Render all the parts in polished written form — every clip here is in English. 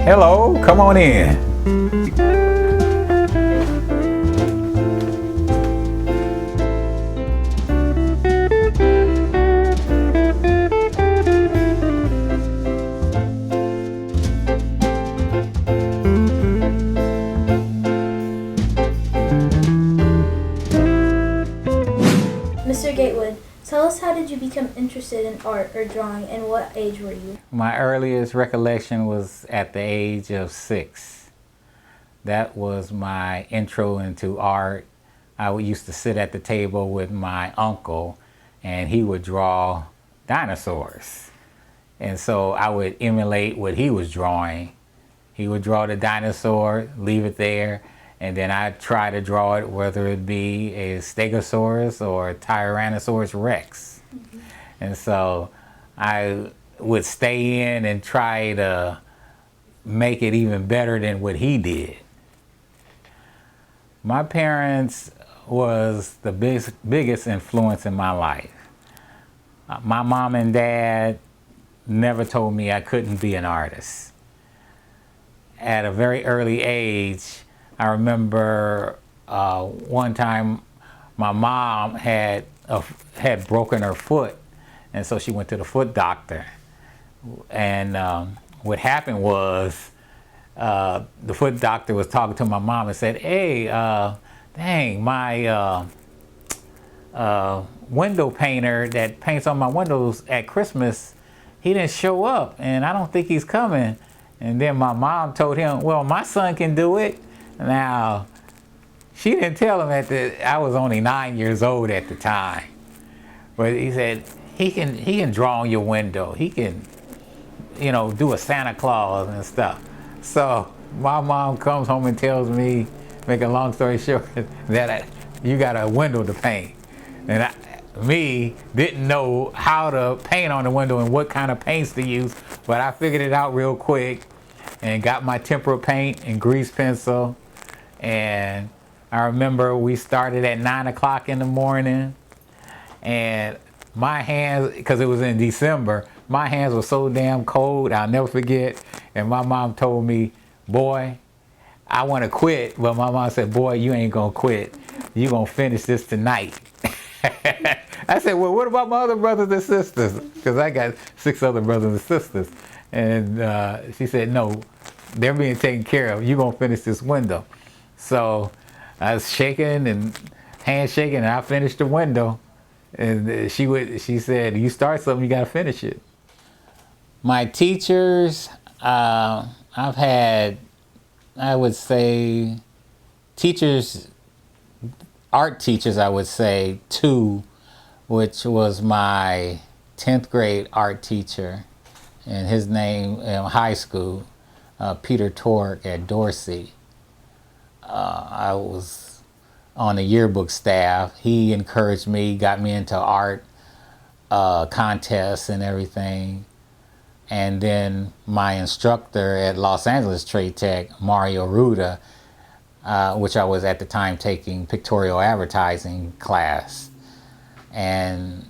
Hello, come on in. Mr. Gatewood, tell us, how did you become interested in art or drawing, and what age were you? My earliest recollection was at the age of 6. That was my intro into art. I used to sit at the table with my uncle and he would draw dinosaurs. And so I would emulate what he was drawing. He would draw the dinosaur, leave it there, and then I'd try to draw it, whether it be a Stegosaurus or a Tyrannosaurus Rex. Mm-hmm. And so I would stay in and try to make it even better than what he did. My parents was the biggest influence in my life. My mom and dad never told me I couldn't be an artist. At a very early age, I remember one time my mom had broken her foot, and so she went to the foot doctor. And what happened was the foot doctor was talking to my mom and said, "Hey, dang, my window painter that paints on my windows at Christmas, he didn't show up, and I don't think he's coming." And then my mom told him, "Well, my son can do it." Now, she didn't tell him I was only 9 years old at the time. But he said, he can draw on your window. He can, do a Santa Claus and stuff. So my mom comes home and tells me, make a long story short, that you got a window to paint. And me didn't know how to paint on the window and what kind of paints to use, but I figured it out real quick and got my tempera paint and grease pencil. And I remember we started at 9 o'clock in the morning, and my hands, because it was in December, my hands were so damn cold, I'll never forget. And my mom told me, "Boy, I want to quit." But my mom said, "Boy, you ain't gonna quit. You gonna finish this tonight." I said, "Well, what about my other brothers and sisters?" Because I got 6 other brothers and sisters. And she said, "No, they're being taken care of. You're gonna finish this window." So I was shaking and handshaking, and I finished the window. And she said, "You start something, you gotta finish it." My teachers, I've had, I would say, art teachers, I would say 2, which was my 10th grade art teacher, and his name in high school, Peter Tork at Dorsey. I was on the yearbook staff. He encouraged me, got me into art contests and everything. And then my instructor at Los Angeles Trade Tech, Mario Ruda, which I was at the time taking pictorial advertising class. And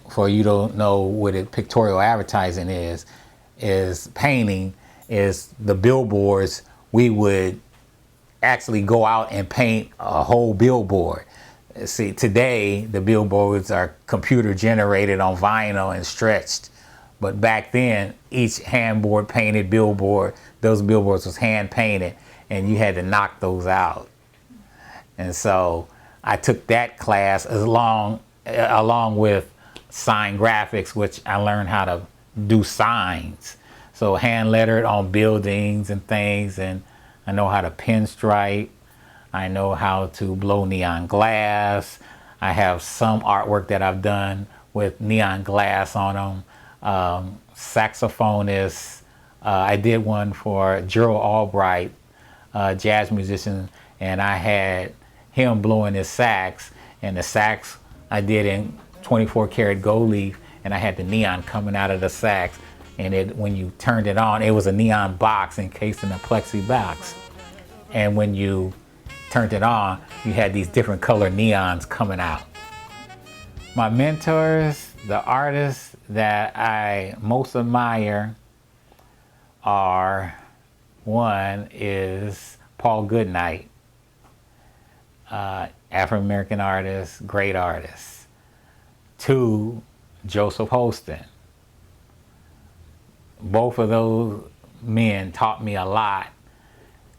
for you don't know what pictorial advertising is painting, is the billboards. We would actually go out and paint a whole billboard. See, today the billboards are computer generated on vinyl and stretched. But back then, each handboard painted billboard, those billboards was hand painted, and you had to knock those out. And so I took that class along with sign graphics, which I learned how to do signs. So hand lettered on buildings and things, and I know how to pinstripe. I know how to blow neon glass. I have some artwork that I've done with neon glass on them. Saxophonist. I did one for Gerald Albright, jazz musician, and I had him blowing his sax, and the sax I did in 24 karat gold leaf, and I had the neon coming out of the sax, and when you turned it on, it was a neon box encased in a plexi box, and when you turned it on, you had these different color neons coming out. My mentors, the artists that I most admire, are One is Paul Goodnight, African American artist, great artist. Two, Joseph Holston. Both of those men taught me a lot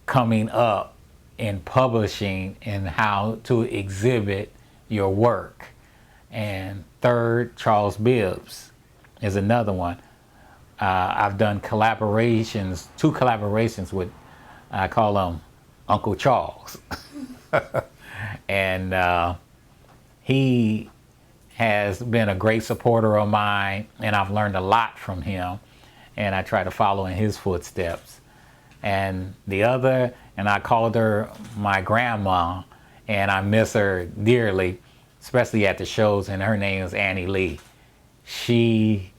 coming up in publishing and how to exhibit your work. And third, Charles Bibbs is another one. I've done collaborations, 2 collaborations with, I call him Uncle Charles. And he has been a great supporter of mine, and I've learned a lot from him, and I try to follow in his footsteps. And the other, and I called her my grandma, and I miss her dearly, especially at the shows, and her name is Annie Lee. She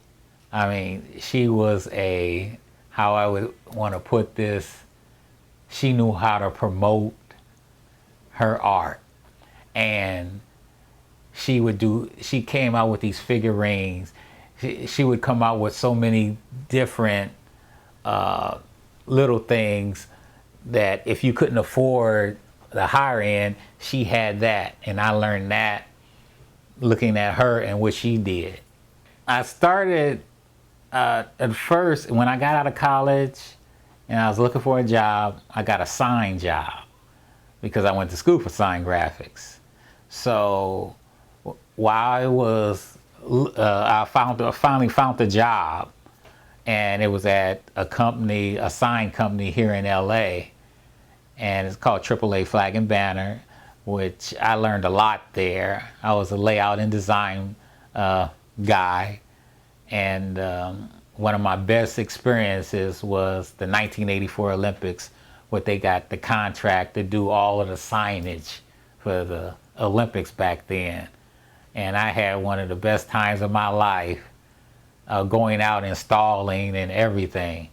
was a, how I would want to put this, she knew how to promote her art. And she came out with these figurines. She would come out with so many different little things that if you couldn't afford the higher end, she had that. And I learned that looking at her and what she did. I started at first, when I got out of college and I was looking for a job, I got a sign job because I went to school for sign graphics. So while I was, I finally found a job, and it was at a company, a sign company here in LA, and it's called AAA Flag and Banner, which I learned a lot there. I was a layout and design guy, and one of my best experiences was the 1984 Olympics, where they got the contract to do all of the signage for the Olympics back then. And I had one of the best times of my life going out installing and everything.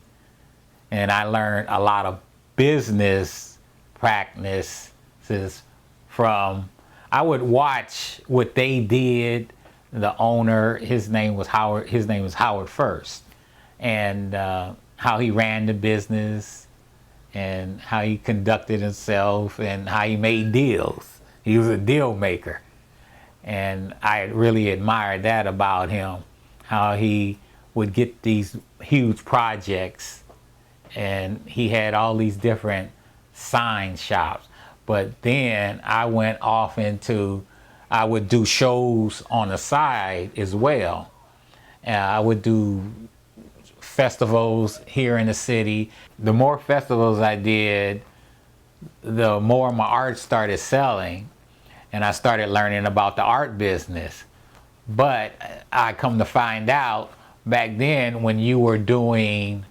And I learned a lot of business practices from, I would watch what they did. The owner, his name was Howard First, and how he ran the business and how he conducted himself and how he made deals. He was a deal maker. And I really admired that about him, how he would get these huge projects, and he had all these different sign shops. But then I went off into, I would do shows on the side as well. I would do festivals here in the city. The more festivals I did, the more my art started selling, and I started learning about the art business. But I come to find out, back then when you were doing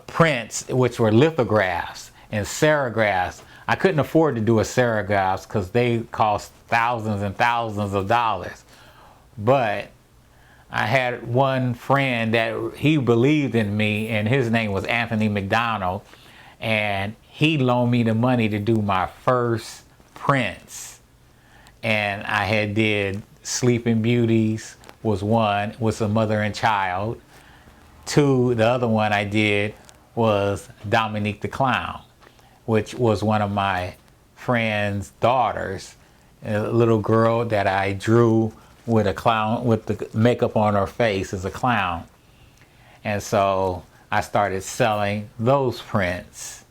prints, which were lithographs and serigraphs, I couldn't afford to do a serigraphs because they cost thousands and thousands of dollars. But I had one friend that he believed in me, and his name was Anthony McDonald, and he loaned me the money to do my first prints. And I had did Sleeping Beauties was one, was a mother and child. 2, the other one I did was Dominique the Clown, which was one of my friend's daughters, a little girl that I drew with a clown, with the makeup on her face as a clown. And so I started selling those prints,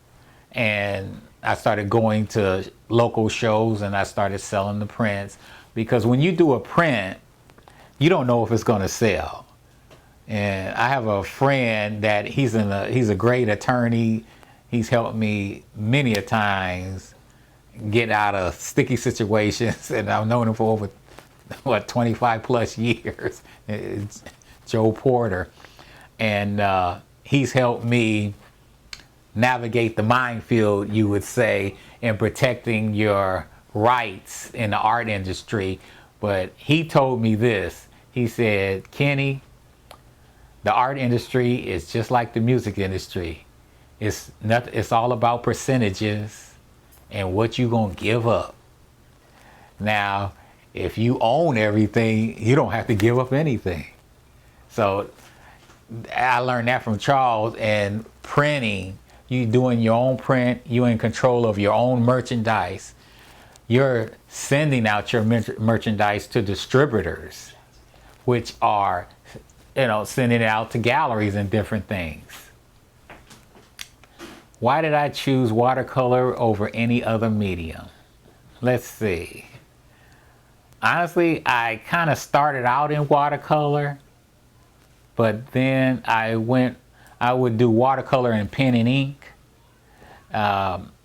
and I started going to local shows and I started selling the prints, because when you do a print, you don't know if it's going to sell. And I have a friend that he's a great attorney. He's helped me many a times get out of sticky situations, and I've known him for over 25 plus years. It's Joe Porter, and he's helped me navigate the minefield, you would say, in protecting your rights in the art industry. But he told me this. He said, Kenny, the art industry is just like the music industry. It's all about percentages and what you gonna give up. Now, if you own everything, you don't have to give up anything. So I learned that from Charles. And printing, You doing your own print. You in control of your own merchandise. You're sending out your merchandise to distributors, which are, sending it out to galleries and different things. Why did I choose watercolor over any other medium? Let's see. Honestly, I kind of started out in watercolor, but then I would do watercolor and pen and ink.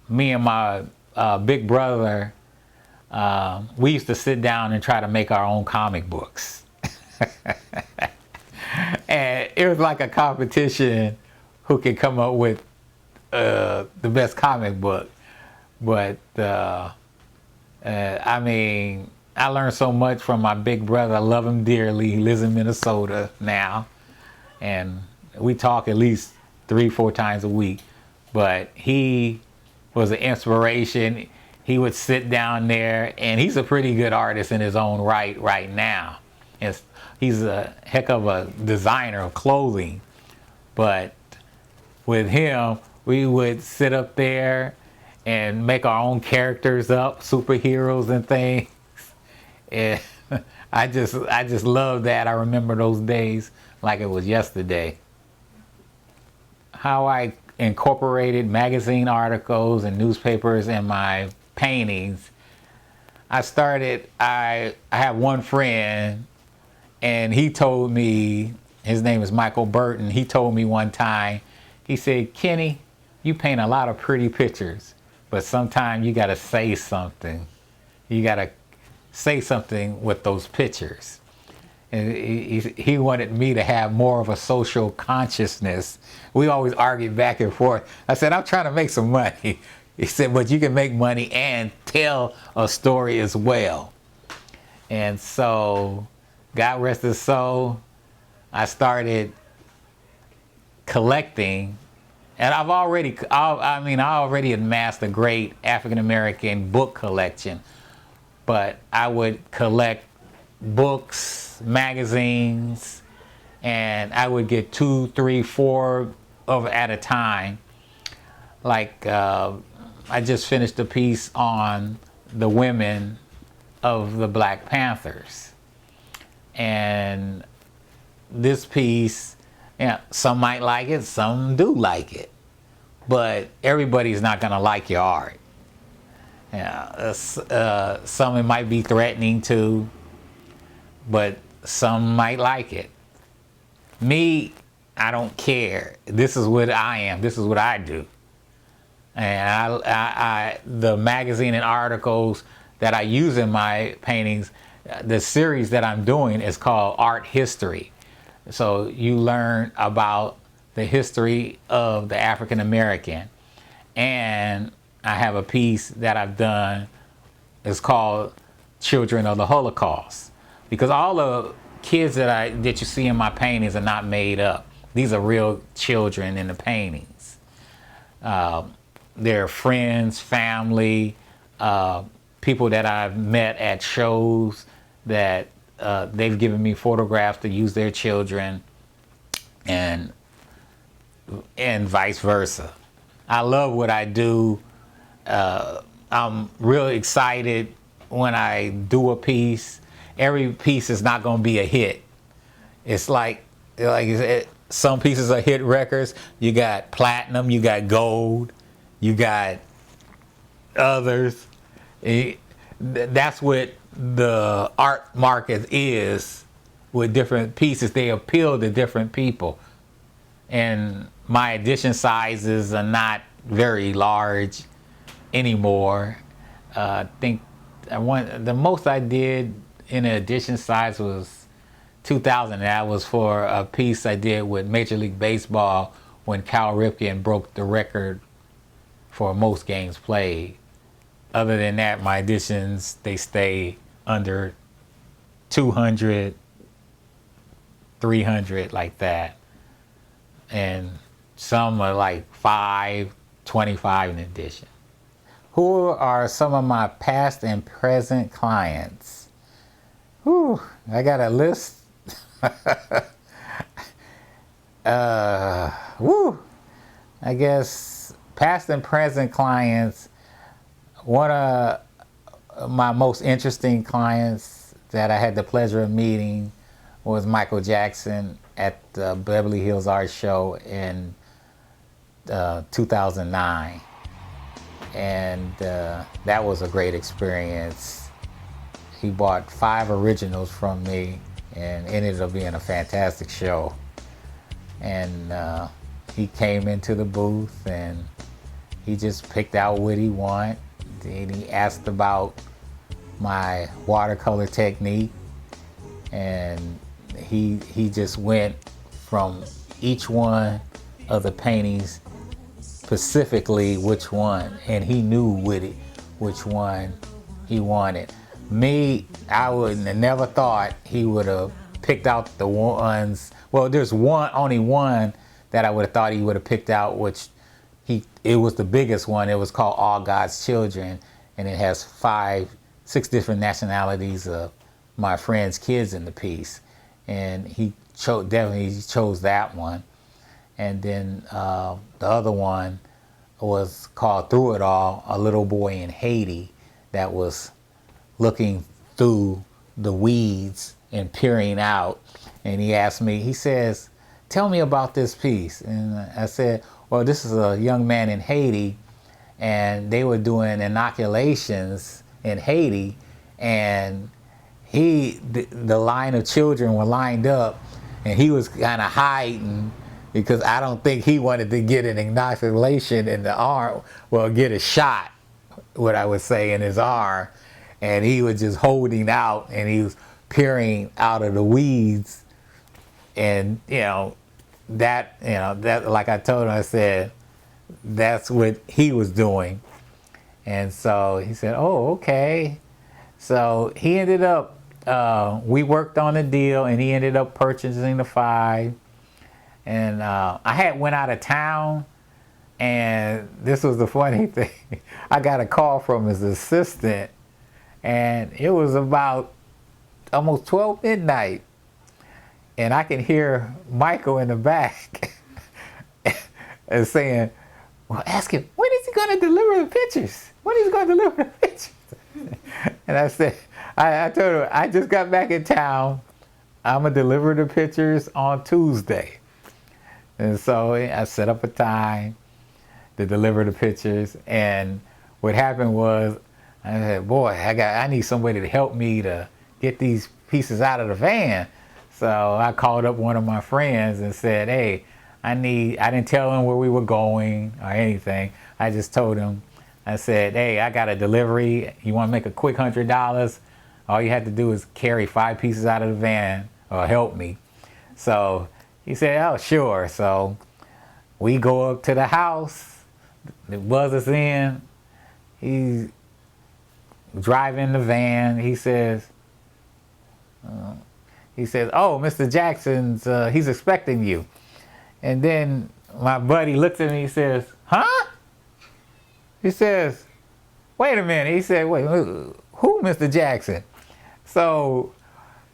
Me and my big brother, we used to sit down and try to make our own comic books. And it was like a competition who could come up with the best comic book. But I learned so much from my big brother. I love him dearly. He lives in Minnesota now, and we talk at least 3-4 times a week. But he was an inspiration. He would sit down there, and he's a pretty good artist in his own right now. He's a heck of a designer of clothing. But with him, we would sit up there and make our own characters up, superheroes and things. And I just love that. I remember those days like it was yesterday. How I incorporated magazine articles and newspapers in my paintings. I have one friend, and he told me, his name is Michael Burton, he told me one time, he said, Kenny, you paint a lot of pretty pictures, but sometimes you gotta say something. You gotta say something with those pictures. And he wanted me to have more of a social consciousness. We always argued back and forth. I said, I'm trying to make some money. He said, but you can make money and tell a story as well. And so, God rest his soul, I started collecting. And I already amassed a great African-American book collection. But I would collect books, magazines, and I would get 2, 3, 4 of at a time. Like I just finished a piece on the women of the Black Panthers. And this piece, some might like it, some do like it. But everybody's not gonna like your art. Some it might be threatening to, but some might like it. Me, I don't care. This is what I am. This is what I do. And the magazine and articles that I use in my paintings, the series that I'm doing is called Art History. So you learn about the history of the African American. And I have a piece that I've done, it's called Children of the Holocaust. Because all the kids that you see in my paintings are not made up. These are real children in the paintings. They're friends, family, people that I've met at shows that they've given me photographs to use their children, and vice versa. I love what I do. I'm really excited when I do a piece. Every piece is not going to be a hit. It's like some pieces are hit records. You got platinum, you got gold, you got others. That's what the art market is with different pieces. They appeal to different people. And my edition sizes are not very large anymore. I think the most I did in an edition size was 2,000. That was for a piece I did with Major League Baseball when Cal Ripken broke the record for most games played. Other than that, my editions, they stay under 200, 300, like that. And some are like 525 in edition. Who are some of my past and present clients? Whew, I got a list. I guess past and present clients, one of my most interesting clients that I had the pleasure of meeting was Michael Jackson at the Beverly Hills Art Show in 2009. And that was a great experience. He bought 5 originals from me, and it ended up being a fantastic show. And he came into the booth and he just picked out what he wanted. Then he asked about my watercolor technique, and he just went from each one of the paintings specifically which one, and he knew which one he wanted. Me, I would have never thought he would have picked out the ones. Well, there's only one that I would have thought he would have picked out, which it was the biggest one. It was called All God's Children, and it has 6 different nationalities of my friends' kids in the piece, and he definitely chose that one. And then the other one was called Through It All, a little boy in Haiti that was looking through the weeds and peering out. And he asked me, he says, "Tell me about this piece." And I said, well, this is a young man in Haiti, and they were doing inoculations in Haiti, and the line of children were lined up, and he was kind of hiding because I don't think he wanted to get an inoculation in the arm, well, get a shot, what I would say, in his arm. And he was just holding out, and he was peering out of the weeds. And, that, like I told him, I said, that's what he was doing. And so he said, oh, okay. So he ended up, we worked on a deal, and he ended up purchasing the 5. And I had went out of town, and this was the funny thing. I got a call from his assistant, and it was about almost 12 midnight. And I can hear Michael in the back and saying, well, ask him, when is he going to deliver the pictures? When is he going to deliver the pictures? And I said, I told him, I just got back in town. I'm going to deliver the pictures on Tuesday. And so I set up a time to deliver the pictures. And what happened was, I said, boy, I need somebody to help me to get these pieces out of the van. So I called up one of my friends and said, hey, I didn't tell him where we were going or anything. I just told him, I said, hey, I got a delivery. You want to make a quick $100? All you have to do is carry 5 pieces out of the van or help me. So he said, oh, sure. So we go up to the house. It buzzes in. He's driving the van. He says, oh, Mr. Jackson's, he's expecting you. And then my buddy looks at me, he says, huh? He says, wait a minute. He said, wait, who, Mr. Jackson? So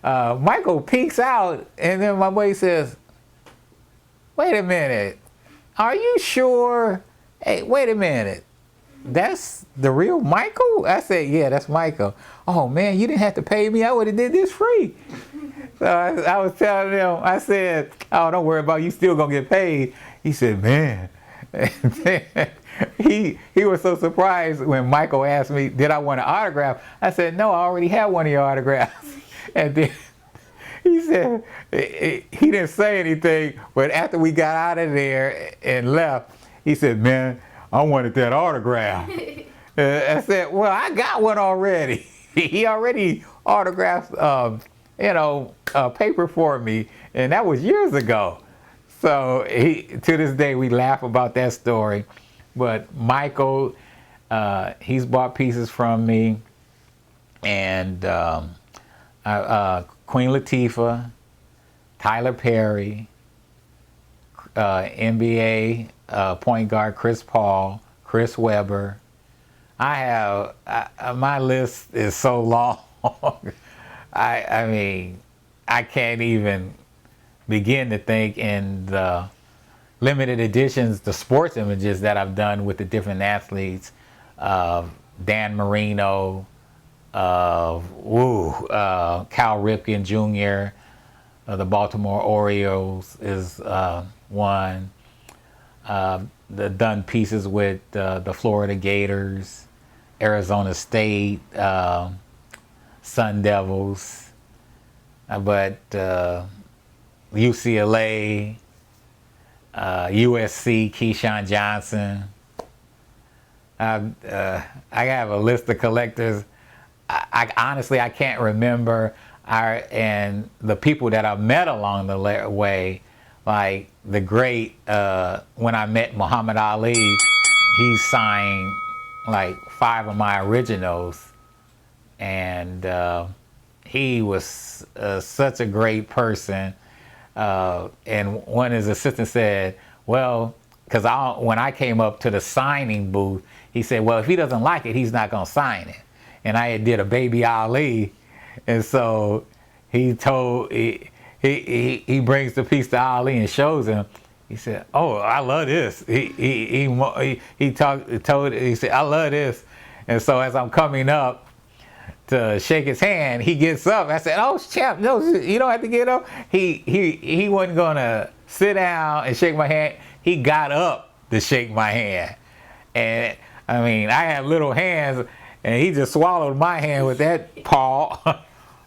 Michael peeks out, and then my buddy says, wait a minute, are you sure? Hey, wait a minute. That's the real Michael? I said, yeah, that's Michael. Oh man, you didn't have to pay me. I would have did this free. So I was telling him, I said, oh, don't worry about it. You still gonna get paid. He said, man. he was so surprised when Michael asked me, did I want an autograph? I said, no, I already have one of your autographs. And then he said, he didn't say anything, but after we got out of there and left, he said, man, I wanted that autograph. I said, well, I got one already. He already autographed, paper for me, and that was years ago. So to this day, we laugh about that story. But Michael, he's bought pieces from me, and Queen Latifah, Tyler Perry, NBA point guard Chris Paul, Chris Webber. My list is so long. I mean, I can't even begin to think, and the limited editions, the sports images that I've done with the different athletes, Dan Marino, Cal Ripken Jr., the Baltimore Orioles is one. The done pieces with the Florida Gators, Arizona State, Sun Devils, but UCLA, USC, Keyshawn Johnson. I have a list of collectors. I honestly, I can't remember and the people that I've met along the way, like the great, when I met Muhammad Ali, he signed like 5 of my originals, and he was such a great person. And one of his assistants said, well, because when I came up to the signing booth, he said, well, if he doesn't like it, he's not going to sign it. And I did a baby Ali, and so he brings the piece to Ali and shows him. He said, oh, I love this. He said, I love this. And so as I'm coming up to shake his hand, he gets up. I said, oh, champ, no, you don't have to get up. He wasn't gonna sit down and shake my hand. He got up to shake my hand. And I mean, I have little hands, and he just swallowed my hand with that paw.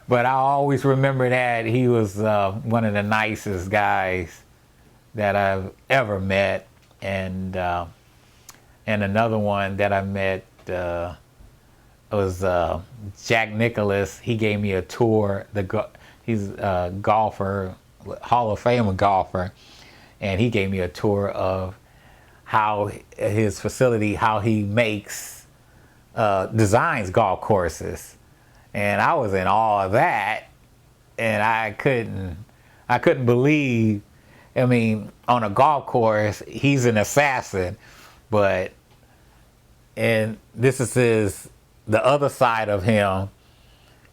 But I always remember that he was one of the nicest guys that I've ever met. And another one that I met was Jack Nicklaus. He gave me a tour. He's a golfer, Hall of Fame golfer, and he gave me a tour of how his facility, how he makes, designs golf courses. And I was in awe of that, and I couldn't believe. I mean, on a golf course, he's an assassin, and this is the other side of him,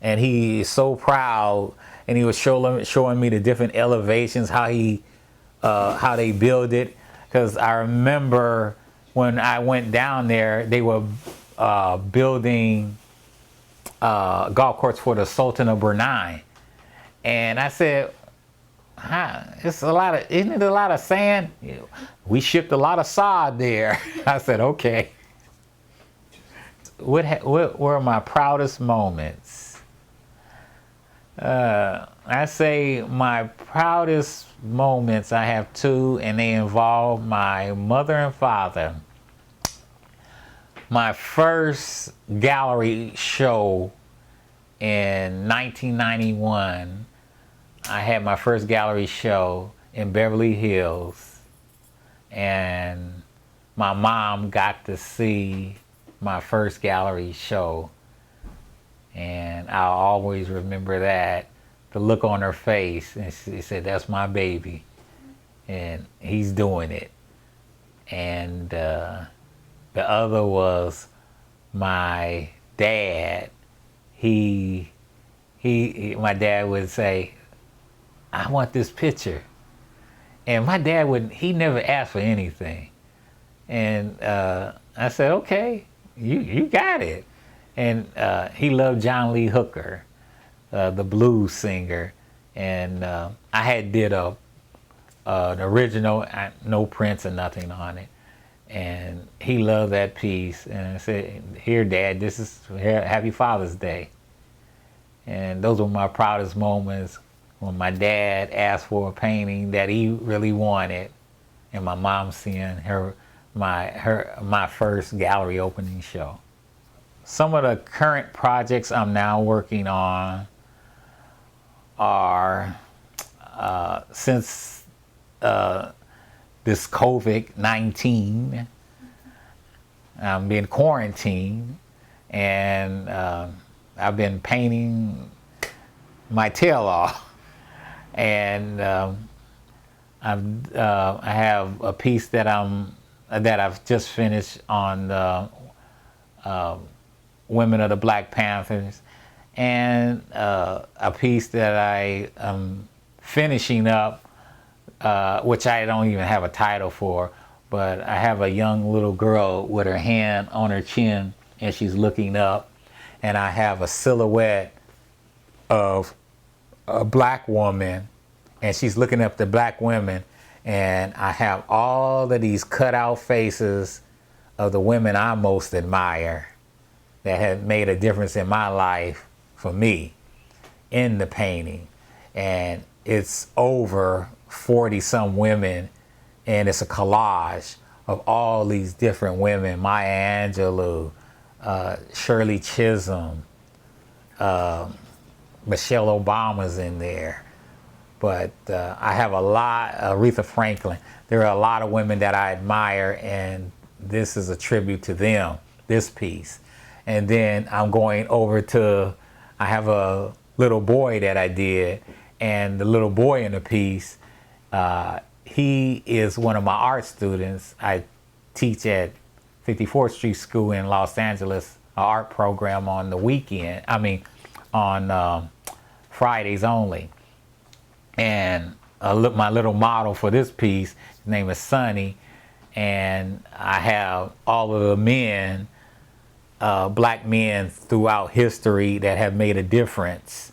and he is so proud. And he was showing me the different elevations, how they build it. Because I remember when I went down there, they were building golf course for the Sultan of Brunei, and I said, isn't it a lot of sand? We shipped a lot of sod there. I said, okay. What were my proudest moments? I say my proudest moments, I have 2, and they involve my mother and father. My first gallery show in 1991, I had my first gallery show in Beverly Hills, and my mom got to see my first gallery show, and I'll always remember that, the look on her face, and she said, that's my baby, and he's doing it. And the other was my dad. My dad would say, I want this picture. And my dad he never asked for anything. And I said, okay, you got it. And he loved John Lee Hooker, the blues singer. And I had did an original, no prints or nothing on it. And he loved that piece. And I said, here, Dad, Happy Father's Day. And those were my proudest moments, when my dad asked for a painting that he really wanted, and my mom seeing my first gallery opening show. Some of the current projects I'm now working on are, since this COVID-19, I'm being quarantined, and I've been painting my tail off. And I have a piece that I've just finished on the women of the Black Panthers, and a piece that I am finishing up which I don't even have a title for, but I have a young little girl with her hand on her chin and she's looking up, and I have a silhouette of a black woman and she's looking up to black women, and I have all of these cutout faces of the women I most admire that have made a difference in my life for me in the painting. And it's over 40 some women, and it's a collage of all these different women: Maya Angelou, Shirley Chisholm, Michelle Obama's in there. But I have a lot, Aretha Franklin. There are a lot of women that I admire, and this is a tribute to them, this piece. And then I'm going over to, I have a little boy that I did, and the little boy in the piece, he is one of my art students. I teach at 54th Street School in Los Angeles, an art program on the weekend, on Fridays only. And my little model for this piece, his name is Sonny, and I have all of the men, black men throughout history that have made a difference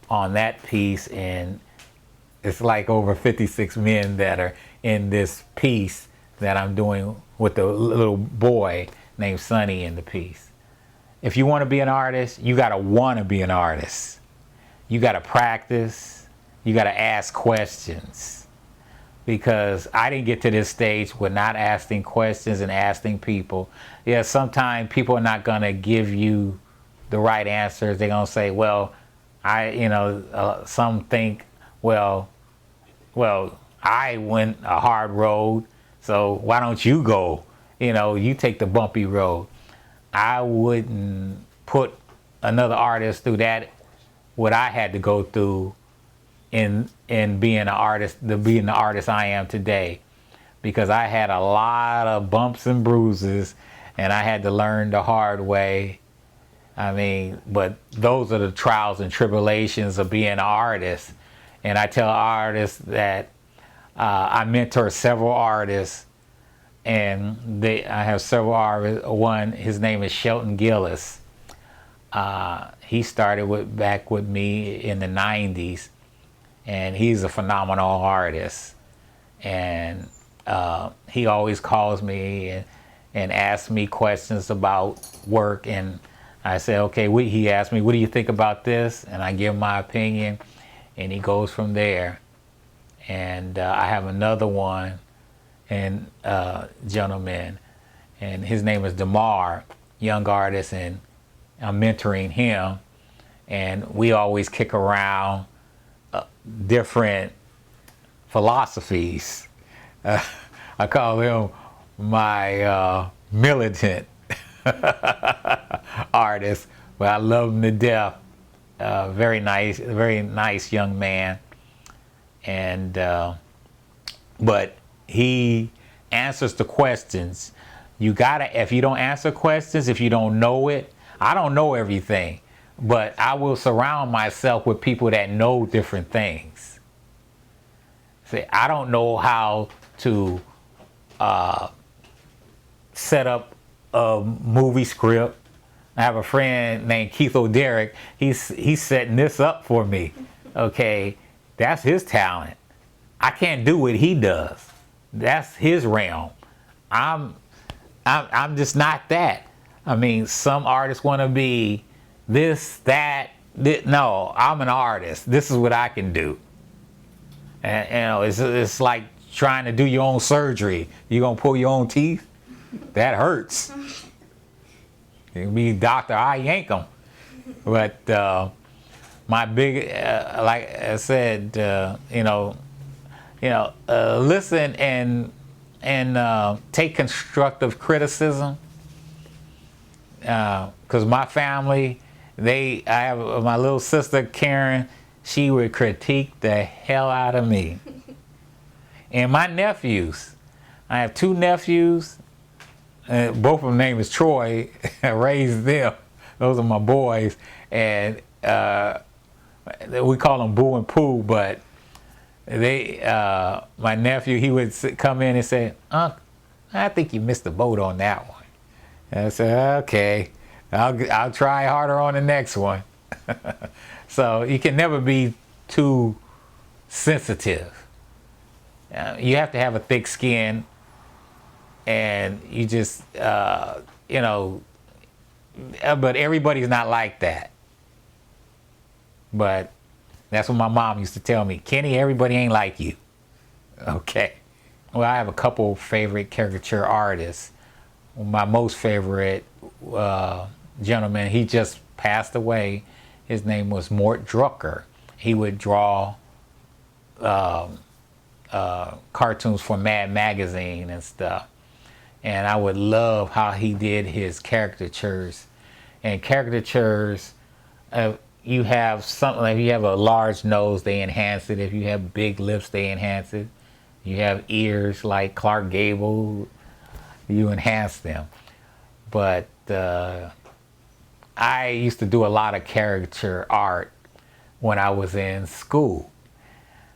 on that piece, and it's like over 56 men that are in this piece that I'm doing with the little boy named Sonny in the piece. If you want to be an artist, you got to want to be an artist. You got to practice. You got to ask questions, because I didn't get to this stage with not asking questions and asking people. Yeah, sometimes people are not going to give you the right answers. They're going to say, well, some think, well, I went a hard road, so why don't you go? You take the bumpy road. I wouldn't put another artist through that, what I had to go through in being an artist, being the artist I am today, because I had a lot of bumps and bruises, and I had to learn the hard way. But those are the trials and tribulations of being an artist. And I tell artists that I mentor several artists, and I have several artists. One, his name is Shelton Gillis. He started back with me in the 90s. And he's a phenomenal artist, and he always calls me and asks me questions about work, and I say, okay, he asks me, what do you think about this? And I give my opinion, and he goes from there. And I have another one, and gentleman, and his name is Damar, young artist, and I'm mentoring him, and we always kick around different philosophies. I call him my militant artist, but I love him to death. Very nice young man. And but he answers the questions. If you don't answer questions, if you don't know it, I don't know everything, but I will surround myself with people that know different things. See, I don't know how to set up a movie script. I have a friend named Keith O'Derrick. He's setting this up for me. Okay, that's his talent. I can't do what he does. That's his realm. I'm just not that. Some artists want to be this, that. No, I'm an artist. This is what I can do. And it's like trying to do your own surgery. You gonna pull your own teeth? That hurts. You be doctor, I yank them. But my big, like I said, listen and take constructive criticism. Because my family, I have my little sister Karen. She would critique the hell out of me. And my nephews, I have two nephews. Both of them name is Troy. I raised them. Those are my boys. And we call them Boo and Pooh, but my nephew, he would come in and say, "Unc, I think you missed the boat on that one." And I said, "Okay, I'll try harder on the next one." So you can never be too sensitive. You have to have a thick skin, and you just, but everybody's not like that. But that's what my mom used to tell me. Kenny, everybody ain't like you. Okay. Well, I have a couple favorite caricature artists. My most favorite gentleman, he just passed away. His name was Mort Drucker. He would draw cartoons for Mad Magazine and stuff. And I would love how he did his caricatures. And caricatures, you have something like, if you have a large nose, they enhance it. If you have big lips, they enhance it. You have ears like Clark Gable, you enhance them. But I used to do a lot of caricature art when I was in school.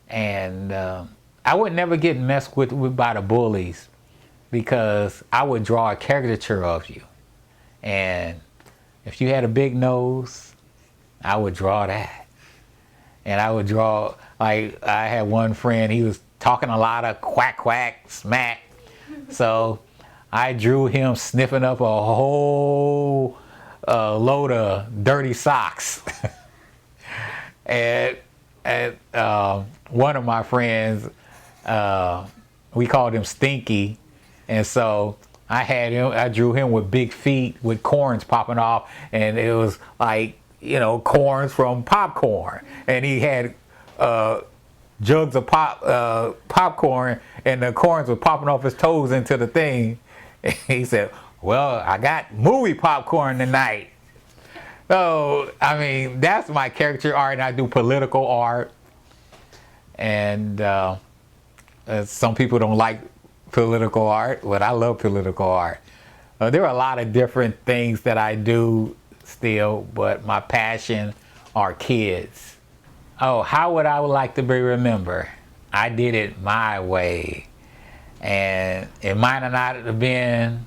And I would never get messed with by the bullies, because I would draw a caricature of you. And if you had a big nose, I would draw that. And I would draw, like, I had one friend, he was talking a lot of quack, quack, smack. So I drew him sniffing up a whole load of dirty socks. and one of my friends, we called him Stinky. And so I drew him with big feet with corns popping off. And it was like, corns from popcorn. And he had jugs of popcorn, and the corns were popping off his toes into the thing. And he said, "Well, I got movie popcorn tonight." So, I mean, that's my caricature art, and I do political art. And some people don't like political art, but I love political art. There are a lot of different things that I do still, but my passion are kids. Oh, how would I like to be remembered? I did it my way. And it might not have been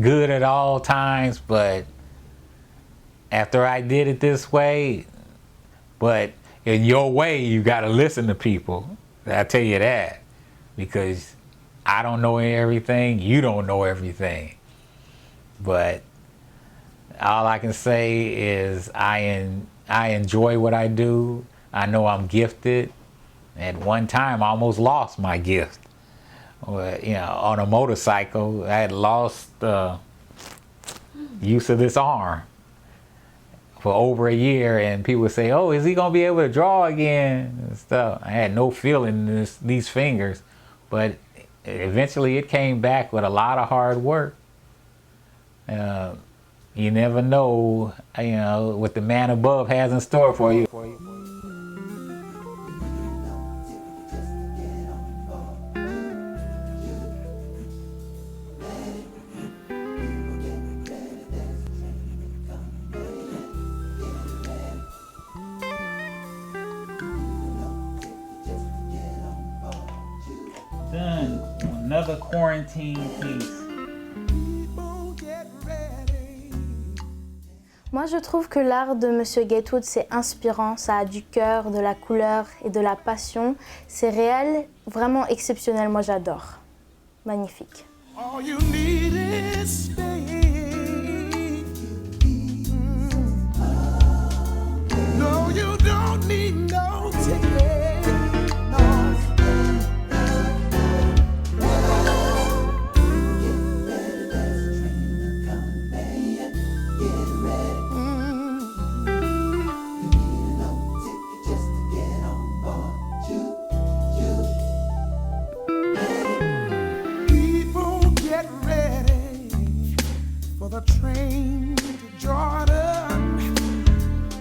good at all times, but after I did it this way, but in your way, you got to listen to people. I tell you that, because I don't know everything, you don't know everything. But all I can say is I enjoy what I do. I know I'm gifted. At one time, I almost lost my gift. On a motorcycle, I had lost use of this arm for over a year, and people would say, "Oh, is he gonna be able to draw again?" and stuff. I had no feeling in these fingers, but eventually it came back with a lot of hard work. You never know, what the man above has in store for you. Done. Another quarantine piece. Moi, je trouve que l'art de Monsieur Gatewood, c'est inspirant, ça a du cœur, de la couleur et de la passion. C'est réel, vraiment exceptionnel, moi j'adore. Magnifique. All you need is faith. No, you don't need no ticket. Train to Jordan,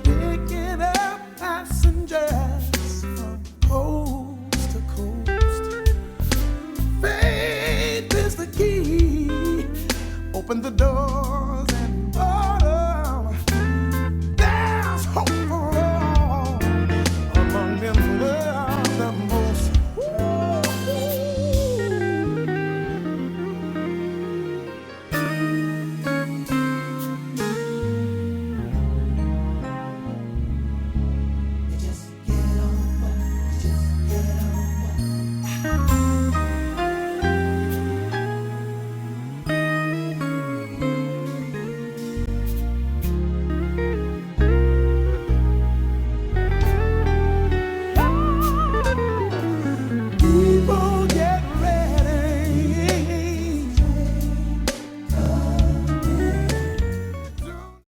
picking up passengers from coast to coast. Faith is the key. Open the door.